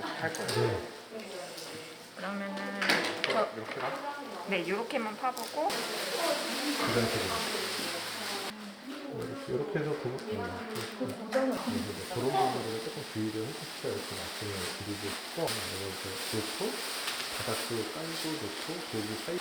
할 거예요. 네. 그러면은 이렇게 가? 네, 이렇게만 파보고 이렇게 해서 저런 부분을 조금 주의를 해주시죠. 이렇게 말씀을 드리고 싶고, 이렇게 놓고, 바닥도 깔고 놓고, 여기 사이.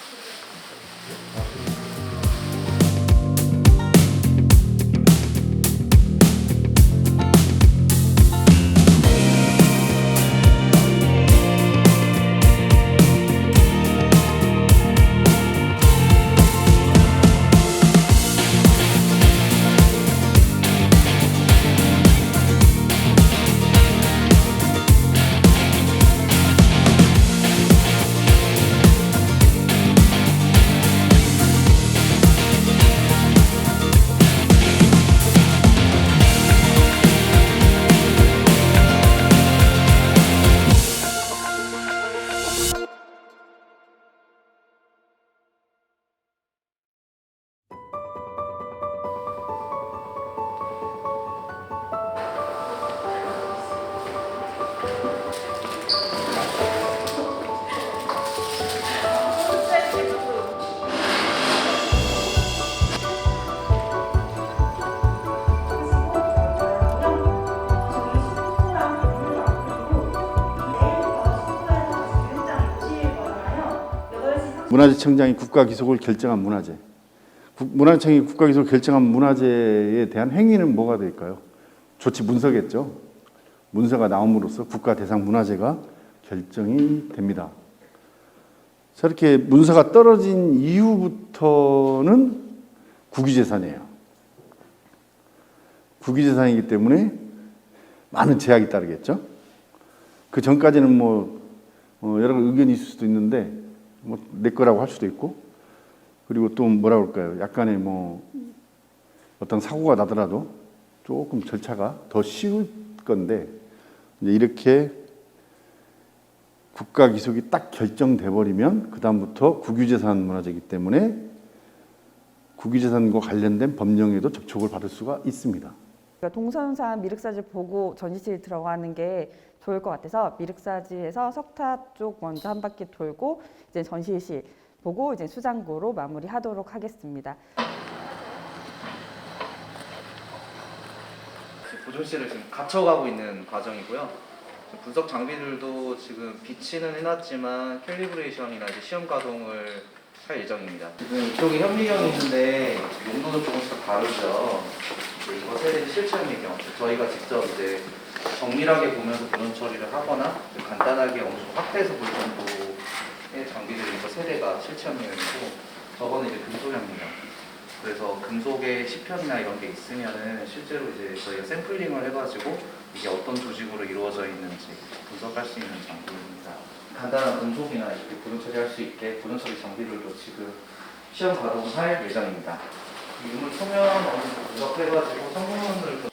문화재청장이 국가기록을 결정한 문화재. 문화재청이 국가기록을 결정한 문화재에 대한 행위는 뭐가 될까요? 조치 문서겠죠. 문서가 나옴으로써 국가 대상 문화재가 결정이 됩니다. 저렇게 문서가 떨어진 이후부터는 국유재산이에요. 국유재산이기 때문에 많은 제약이 따르겠죠. 그 전까지는 여러 의견이 있을 수도 있는데 내 거라고 할 수도 있고, 그리고 또 뭐라 그럴까요? 약간의 어떤 사고가 나더라도 조금 절차가 더 쉬울 건데, 이제 이렇게 국가 기속이 딱 결정돼 버리면 그 다음부터 국유재산 문화재이기 때문에 국유재산과 관련된 법령에도 접촉을 받을 수가 있습니다. 동선상 미륵사지 보고 전시실 들어가는 게 좋을 것 같아서 미륵사지에서 석탑 쪽 먼저 한 바퀴 돌고 이제 전시실 보고 이제 수장고로 마무리하도록 하겠습니다. 보존실을 지금 갖춰가고 있는 과정이고요. 분석 장비들도 지금 비치는 해놨지만 캘리브레이션이나 이제 시험 가동을 할 예정입니다. 지금 이쪽에 현미경이 있는데 용도는 조금씩 다르죠. 이거 세대는 실체 현미경. 저희가 직접 이제 정밀하게 보면서 보존 처리를 하거나 간단하게 어느 정도 확대해서 볼 정도의 장비들이니까 세대가 실체 현미경이고, 저거는 이제 금속 현미경. 그래서 금속에 시편이나 이런 게 있으면은 실제로 이제 저희가 샘플링을 해가지고 이게 어떤 조직으로 이루어져 있는지 분석할 수 있는 장비입니다. 간단한 금속이나 이렇게 보존 처리할 수 있게 보존 처리 장비들도 지금 시험 가동을 할 예정입니다. 유물 표면 어느 정도 분석해가지고 성분을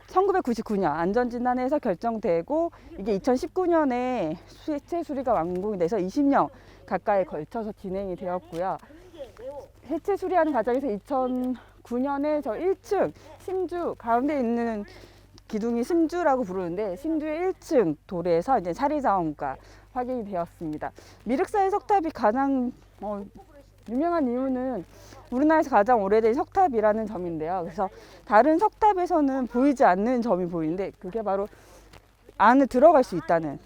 1999년 안전진단에서 결정되고 이게 2019년에 해체 수리가 완공이 돼서 20년 가까이 걸쳐서 진행이 되었고요. 해체 수리하는 과정에서 2009년에 저 1층 심주 가운데 있는 기둥이 심주라고 부르는데 심주의 1층 돌에서 이제 사리자원과 확인이 되었습니다. 미륵사의 석탑이 가장 유명한 이유는 우리나라에서 가장 오래된 석탑이라는 점인데요. 그래서 다른 석탑에서는 보이지 않는 점이 보이는데 그게 바로 안에 들어갈 수 있다는,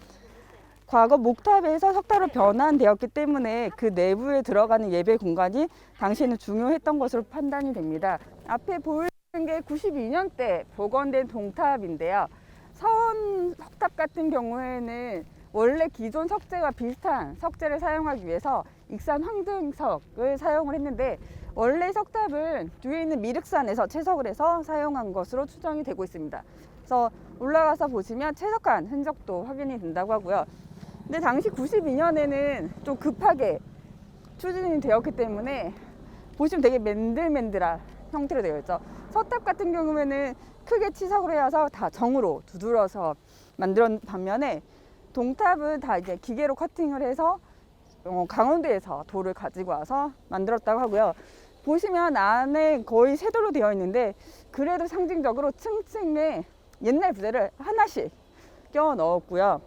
과거 목탑에서 석탑으로 변환되었기 때문에 그 내부에 들어가는 예배 공간이 당시에는 중요했던 것으로 판단이 됩니다. 앞에 보이는 게 92년대 복원된 동탑인데요. 서원 석탑 같은 경우에는 원래 기존 석재와 비슷한 석재를 사용하기 위해서 익산 황등석을 사용을 했는데, 원래 석탑은 뒤에 있는 미륵산에서 채석을 해서 사용한 것으로 추정이 되고 있습니다. 그래서 올라가서 보시면 채석한 흔적도 확인이 된다고 하고요. 근데 당시 92년에는 좀 급하게 추진이 되었기 때문에 보시면 되게 맨들맨들한 형태로 되어 있죠. 서탑 같은 경우에는 크게 치석을 해서 다 정으로 두드려서 만들었 반면에 동탑은 다 이제 기계로 커팅을 해서 강원도에서 돌을 가지고 와서 만들었다고 하고요. 보시면 안에 거의 쇠돌로 되어 있는데 그래도 상징적으로 층층에 옛날 부대를 하나씩 껴 넣었고요.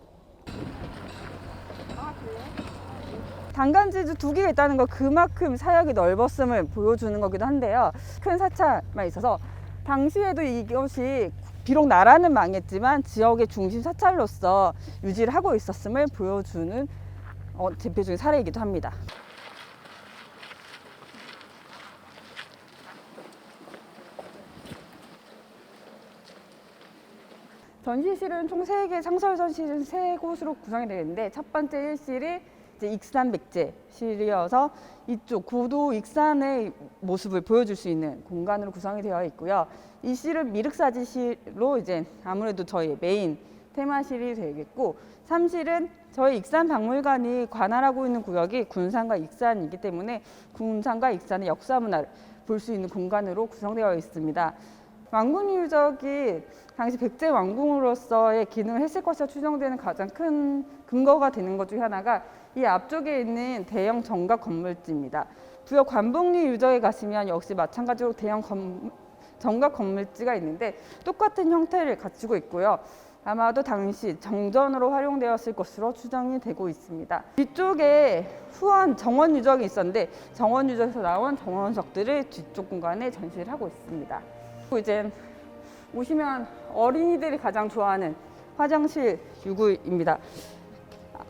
단간지주 2개가 있다는 거 그만큼 사역이 넓었음을 보여주는 거기도 한데요. 큰 사찰만 있어서 당시에도 이것이 비록 나라는 망했지만 지역의 중심 사찰로서 유지를 하고 있었음을 보여주는 대표적인 사례이기도 합니다. 전시실은 총 3개, 상설 전시실은 3곳으로 구성이 되어 있는데 첫 번째 1실이 이제 익산백제실이어서 이쪽 고도 익산의 모습을 보여줄 수 있는 공간으로 구성이 되어 있고요. 이 실은 미륵사지실로 이제 아무래도 저희 메인 테마실이 되겠고, 3실은 저희 익산박물관이 관할하고 있는 구역이 군산과 익산이기 때문에 군산과 익산의 역사 문화를 볼 수 있는 공간으로 구성되어 있습니다. 왕궁 유적이 당시 백제 왕궁으로서의 기능을 했을 것이라 추정되는 가장 큰 근거가 되는 것 중에 하나가 이 앞쪽에 있는 대형 정각 건물지입니다. 부여 관복리 유적에 가시면 역시 마찬가지로 대형 정각 건물지가 있는데 똑같은 형태를 갖추고 있고요. 아마도 당시 정전으로 활용되었을 것으로 추정이 되고 있습니다. 뒤쪽에 후원 정원 유적이 있었는데 정원 유적에서 나온 정원석들을 뒤쪽 공간에 전시를 하고 있습니다. 이제 오시면 어린이들이 가장 좋아하는 화장실 유구입니다.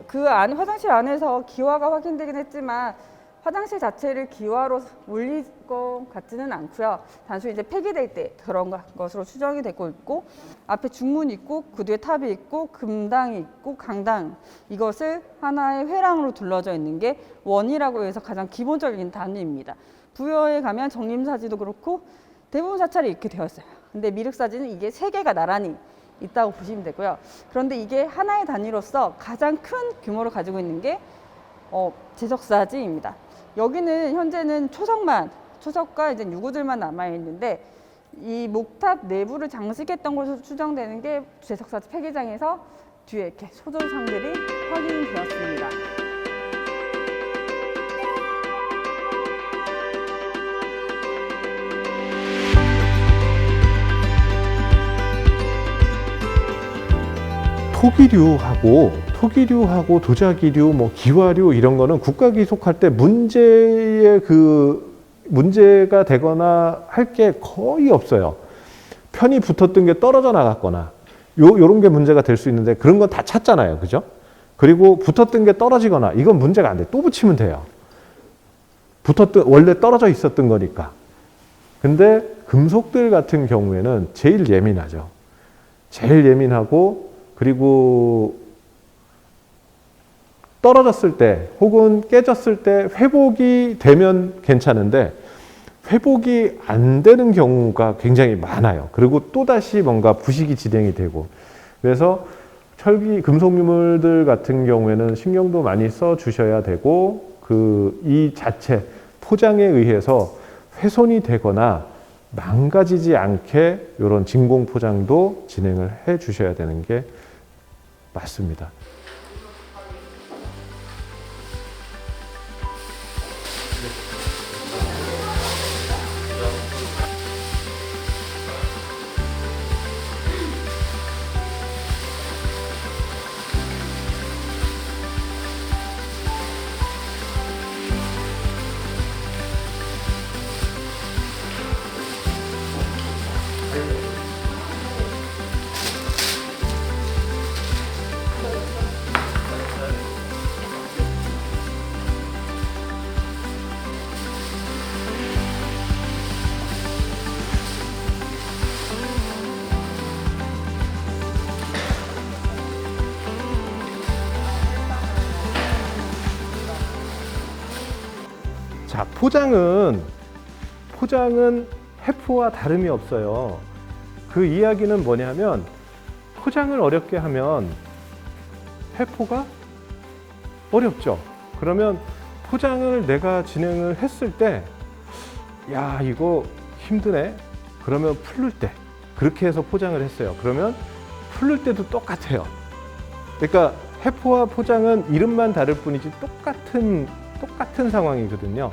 그 안 화장실 안에서 기와가 확인되긴 했지만 화장실 자체를 기와로 올릴 것 같지는 않고요. 단순히 이제 폐기될 때 그런 것으로 추정이 되고 있고, 앞에 중문이 있고 그 뒤에 탑이 있고 금당이 있고 강당, 이것을 하나의 회랑으로 둘러져 있는 게 원이라고 해서 가장 기본적인 단위입니다. 부여에 가면 정림사지도 그렇고 대부분 사찰이 이렇게 되어 있어요. 근데 미륵사지는 이게 3개가 나란히 있다고 보시면 되고요. 그런데 이게 하나의 단위로서 가장 큰 규모를 가지고 있는 게 제석사지입니다. 여기는 현재는 초석과 이제 유구들만 남아 있는데 이 목탑 내부를 장식했던 것으로 추정되는 게 제석사지 폐기장에서 뒤에 이렇게 소조상들이 확인이 되었습니다. 토기류하고 도자기류, 뭐 기와류 이런 거는 국가 기속할 때 문제가 되거나 할 게 거의 없어요. 편이 붙었던 게 떨어져 나갔거나 요런 게 문제가 될 수 있는데 그런 건 다 찾잖아요. 그죠? 그리고 붙었던 게 떨어지거나 이건 문제가 안 돼. 또 붙이면 돼요. 원래 떨어져 있었던 거니까. 근데 금속들 같은 경우에는 제일 예민하죠. 제일 예민하고, 그리고 떨어졌을 때 혹은 깨졌을 때 회복이 되면 괜찮은데 회복이 안 되는 경우가 굉장히 많아요. 그리고 또다시 뭔가 부식이 진행이 되고, 그래서 금속 유물들 같은 경우에는 신경도 많이 써 주셔야 되고, 이 자체 포장에 의해서 훼손이 되거나 망가지지 않게 이런 진공 포장도 진행을 해 주셔야 되는 게 맞습니다. 자, 포장은 해포와 다름이 없어요. 그 이야기는 뭐냐면 포장을 어렵게 하면 해포가 어렵죠. 그러면 포장을 내가 진행을 했을 때, 야, 이거 힘드네. 그러면 풀릴 때 그렇게 해서 포장을 했어요. 그러면 풀릴 때도 똑같아요. 그러니까 해포와 포장은 이름만 다를 뿐이지 똑같은 상황이거든요.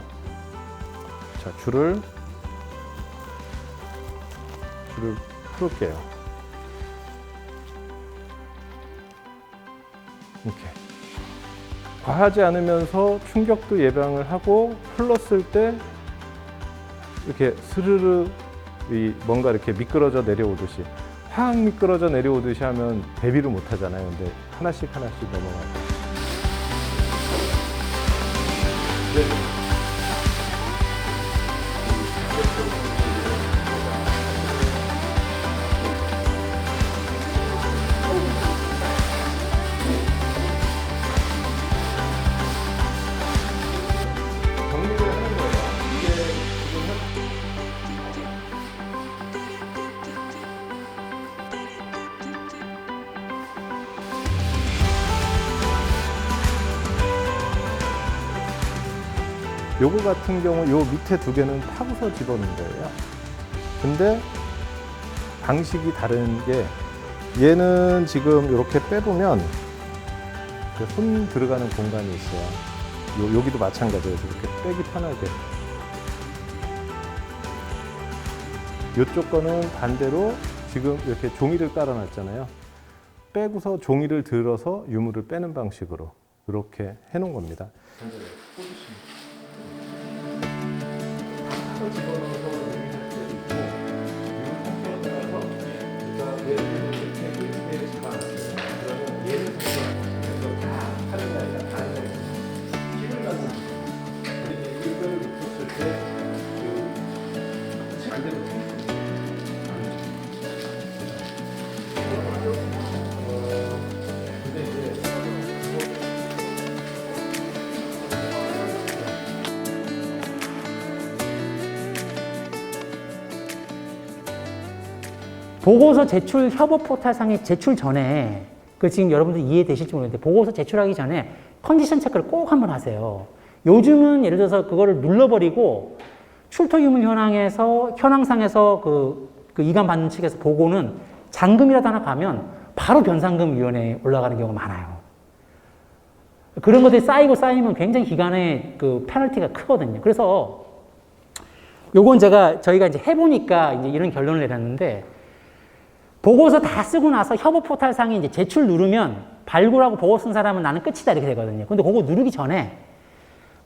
자, 줄을 풀을게요. 이렇게 과하지 않으면서 충격도 예방을 하고 풀렀을 때 이렇게 스르르 뭔가 이렇게 미끄러져 내려오듯이 확 미끄러져 내려오듯이 하면 대비를 못 하잖아요. 근데 하나씩 넘어가요. 정리를 하는 거예요. 이게 지금 요거 같은 경우 요 밑에 두 개는 파고서 집어넣는 거예요. 근데 방식이 다른 게 얘는 지금 이렇게 빼보면 손 들어가는 공간이 있어요. 여기도 마찬가지예요. 이렇게 빼기 편하게. 이쪽 거는 반대로 지금 이렇게 종이를 깔아놨잖아요. 빼고서 종이를 들어서 유물을 빼는 방식으로 이렇게 해놓은 겁니다. 보고서 제출 협업 포탈상에 제출 전에 그 지금 여러분들 이해되실지 모르겠는데 보고서 제출하기 전에 컨디션 체크를 꼭 한번 하세요. 요즘은 예를 들어서 그거를 눌러버리고 출토 유물 현황상에서 그 이관 받는 측에서 보고는 잔금이라도 하나 가면 바로 변상금위원회에 올라가는 경우가 많아요. 그런 것들이 쌓이면 굉장히 기간의 그 페널티가 크거든요. 그래서 요건 저희가 이제 해보니까 이제 이런 결론을 내렸는데, 보고서 다 쓰고 나서 협업 포탈상에 이제 제출 누르면 발굴하고 보고 쓴 사람은 나는 끝이다 이렇게 되거든요. 근데 그거 누르기 전에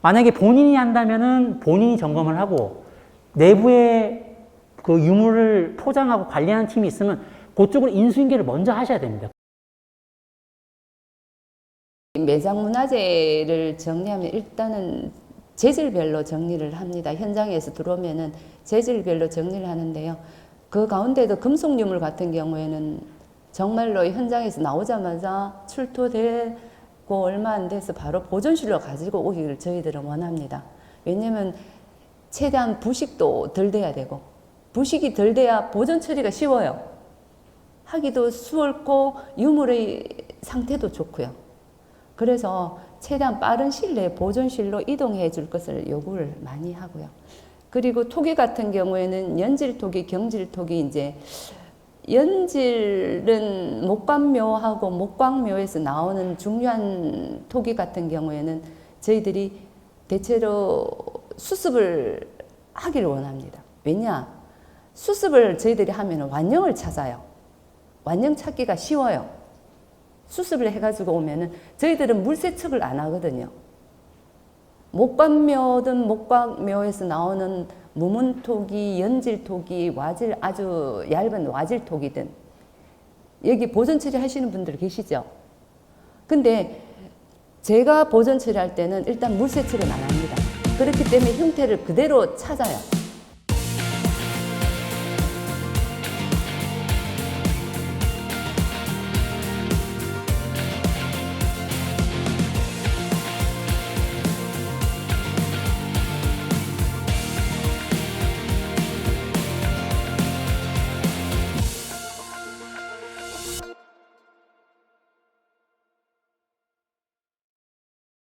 만약에 본인이 한다면은 본인이 점검을 하고 내부에 그 유물을 포장하고 관리하는 팀이 있으면 그쪽으로 인수인계를 먼저 하셔야 됩니다. 매장 문화재를 정리하면 일단은 재질별로 정리를 합니다. 현장에서 들어오면은 재질별로 정리를 하는데요. 그 가운데도 금속 유물 같은 경우에는 정말로 현장에서 나오자마자 출토되고 얼마 안 돼서 바로 보존실로 가지고 오기를 저희들은 원합니다. 왜냐면 최대한 부식도 덜 돼야 되고, 부식이 덜 돼야 보존 처리가 쉬워요. 하기도 수월고 유물의 상태도 좋고요. 그래서 최대한 빠른 시일 내에 보존실로 이동해 줄 것을 요구를 많이 하고요. 그리고 토기 같은 경우에는 연질토기, 경질토기, 이제 연질은 목관묘하고 목광묘에서 나오는 중요한 토기 같은 경우에는 저희들이 대체로 수습을 하기를 원합니다. 왜냐? 수습을 저희들이 하면 완형을 찾아요. 완형 찾기가 쉬워요. 수습을 해가지고 오면은 저희들은 물세척을 안 하거든요. 목관묘든 목광묘에서 나오는 무문토기, 연질토기, 와질, 아주 얇은 와질토기든 여기 보존 처리하시는 분들 계시죠? 근데 제가 보존 처리할 때는 일단 물세척을 안 합니다. 그렇기 때문에 형태를 그대로 찾아요.